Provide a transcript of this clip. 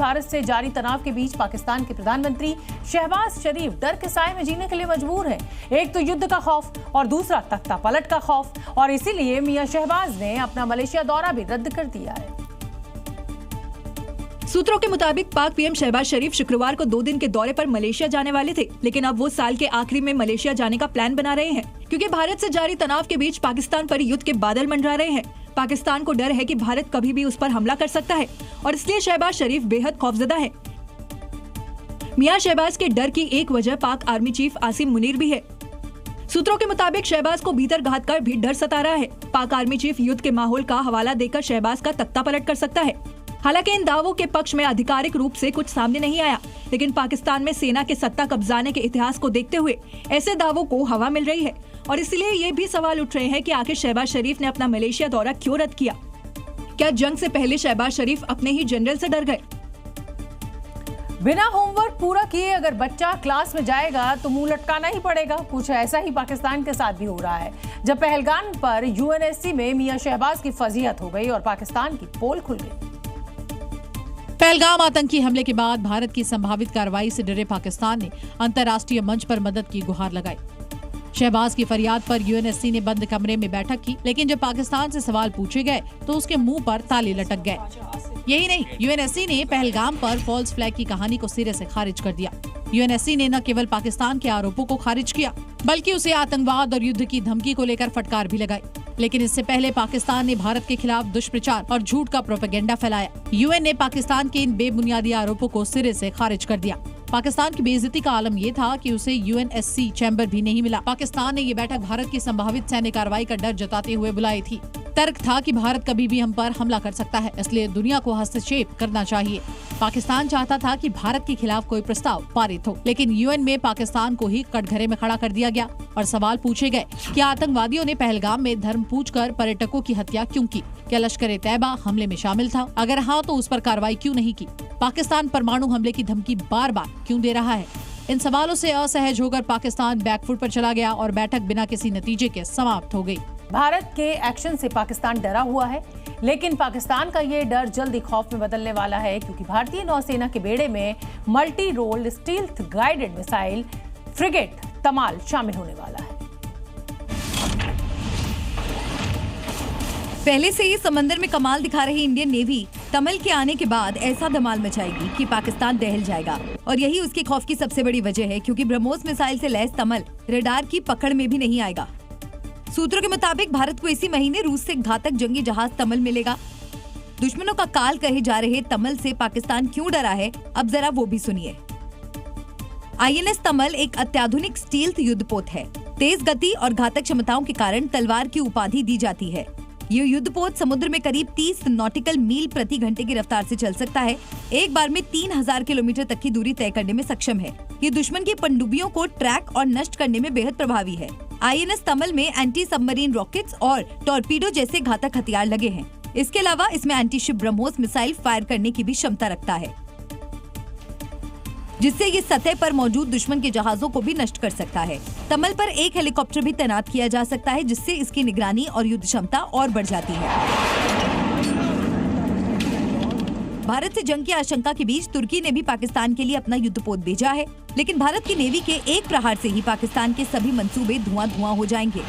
भारत से जारी तनाव के बीच पाकिस्तान के प्रधानमंत्री शहबाज शरीफ डर के साए में जीने के लिए मजबूर हैं। एक तो युद्ध का खौफ और दूसरा तख्ता पलट का खौफ, और इसीलिए मियां शहबाज ने अपना मलेशिया दौरा भी रद्द कर दिया है। सूत्रों के मुताबिक पाक पीएम शहबाज शरीफ शुक्रवार को 2 दिन के दौरे पर मलेशिया जाने वाले थे, लेकिन अब वो साल के आखिरी में मलेशिया जाने का प्लान बना रहे हैं, क्योंकि भारत से जारी तनाव के बीच पाकिस्तान पर युद्ध के बादल मंडरा रहे हैं। पाकिस्तान को डर है कि भारत कभी भी उस पर हमला कर सकता है, और इसलिए शहबाज शरीफ बेहद खौफजदा है। मियां शहबाज के डर की एक वजह पाक आर्मी चीफ आसिम मुनीर भी है। सूत्रों के मुताबिक शहबाज को भीतर घात का भी डर सता रहा है। पाक आर्मी चीफ युद्ध के माहौल का हवाला देकर शहबाज का तख्ता पलट कर सकता है। हालांकि इन दावों के पक्ष में आधिकारिक रूप से कुछ सामने नहीं आया, लेकिन पाकिस्तान में सेना के सत्ता कब्जाने के इतिहास को देखते हुए ऐसे दावों को हवा मिल रही है, और इसलिए ये भी सवाल उठ रहे हैं कि आखिर शहबाज शरीफ ने अपना मलेशिया दौरा क्यों रद्द किया। क्या जंग से पहले शहबाज शरीफ अपने ही जनरल से डर गए? बिना होमवर्क पूरा किए अगर बच्चा क्लास में जाएगा तो मुंह लटकाना ही पड़ेगा। कुछ ऐसा ही पाकिस्तान के साथ भी हो रहा है, जब पहलगाम पर यूएनएससी में मियां शहबाज की फजीहत हो गई और पाकिस्तान की पोल खुल गई। पहलगाम आतंकी हमले के बाद भारत की संभावित कार्रवाई से डरे पाकिस्तान ने अंतर्राष्ट्रीय मंच पर मदद की गुहार लगाई। शहबाज की फरियाद पर यूएनएससी ने बंद कमरे में बैठक की, लेकिन जब पाकिस्तान से सवाल पूछे गए तो उसके मुंह पर ताले लटक गए। यही नहीं, यूएनएससी ने पहलगाम पर फॉल्स फ्लैग की कहानी को सिरे से खारिज कर दिया। यूएनएससी ने न केवल पाकिस्तान के आरोपों को खारिज किया, बल्कि उसे आतंकवाद और युद्ध की धमकी को लेकर फटकार भी लगाई। लेकिन इससे पहले पाकिस्तान ने भारत के खिलाफ दुष्प्रचार और झूठ का प्रोपेगेंडा फैलाया। यूएन ने पाकिस्तान के इन बेबुनियादी आरोपों को सिरे से खारिज कर दिया। पाकिस्तान की बेइज्जती का आलम ये था कि उसे यूएनएससी चैम्बर भी नहीं मिला। पाकिस्तान ने ये बैठक भारत की संभावित सैन्य कार्रवाई का डर जताते हुए बुलाई थी। तर्क था कि भारत कभी भी हम पर हमला कर सकता है, इसलिए दुनिया को हस्तक्षेप करना चाहिए। पाकिस्तान चाहता था कि भारत के खिलाफ कोई प्रस्ताव पारित हो, लेकिन यूएन में पाकिस्तान को ही कटघरे में खड़ा कर दिया गया और सवाल पूछे गए कि आतंकवादियों ने पहलगाम में धर्म पूछकर पर्यटकों की हत्या क्यों की? क्या लश्कर-ए-तैयबा हमले में शामिल था? अगर हाँ, तो उस पर कार्रवाई क्यों नहीं की? पाकिस्तान परमाणु हमले की धमकी बार बार क्यों दे रहा है? इन सवालों से असहज होकर पाकिस्तान बैकफुट पर चला गया और बैठक बिना किसी नतीजे के समाप्त हो गई। भारत के एक्शन से पाकिस्तान डरा हुआ है, लेकिन पाकिस्तान का ये डर जल्दी खौफ में बदलने वाला है, क्योंकि भारतीय नौसेना के बेड़े में multi role stealth guided missile frigate Tamal शामिल होने वाला है। पहले से ही समंदर में कमाल दिखा रही इंडियन नेवी तमल के आने के बाद ऐसा धमाल मचाएगी कि पाकिस्तान दहल जाएगा, और यही उसके खौफ की सबसे बड़ी वजह है, क्योंकि ब्रह्मोस मिसाइल से लैस तमल रडार की पकड़ में भी नहीं आएगा। सूत्रों के मुताबिक भारत को इसी महीने रूस से घातक जंगी जहाज तमल मिलेगा। दुश्मनों का काल कहे जा रहे तमल से पाकिस्तान क्यों डरा है, अब जरा वो भी सुनिए। आईएनएस तमल एक अत्याधुनिक स्टील्थ युद्धपोत है। तेज गति और घातक क्षमताओं के कारण तलवार की उपाधि दी जाती है। ये युद्धपोत समुद्र में करीब 30 नॉटिकल मील प्रति घंटे की रफ्तार से चल सकता है। एक बार में 3000 किलोमीटर तक की दूरी तय करने में सक्षम है। ये दुश्मन की पनडुब्बियों को ट्रैक और नष्ट करने में बेहद प्रभावी है। आईएनएस तमल में एंटी सबमरीन रॉकेट्स और टॉर्पीडो जैसे घातक हथियार लगे हैं। इसके अलावा इसमें anti ship BrahMos missile fire करने की भी क्षमता रखता है, जिससे ये सतह पर मौजूद दुश्मन के जहाजों को भी नष्ट कर सकता है। तमल पर एक हेलीकॉप्टर भी तैनात किया जा सकता है, जिससे इसकी निगरानी और युद्ध क्षमता और बढ़ जाती है। भारत से जंग की आशंका के बीच तुर्की ने भी पाकिस्तान के लिए अपना युद्धपोत भेजा है, लेकिन भारत की नेवी के एक प्रहार से ही पाकिस्तान के सभी मंसूबे धुआं-धुआं हो जाएंगे।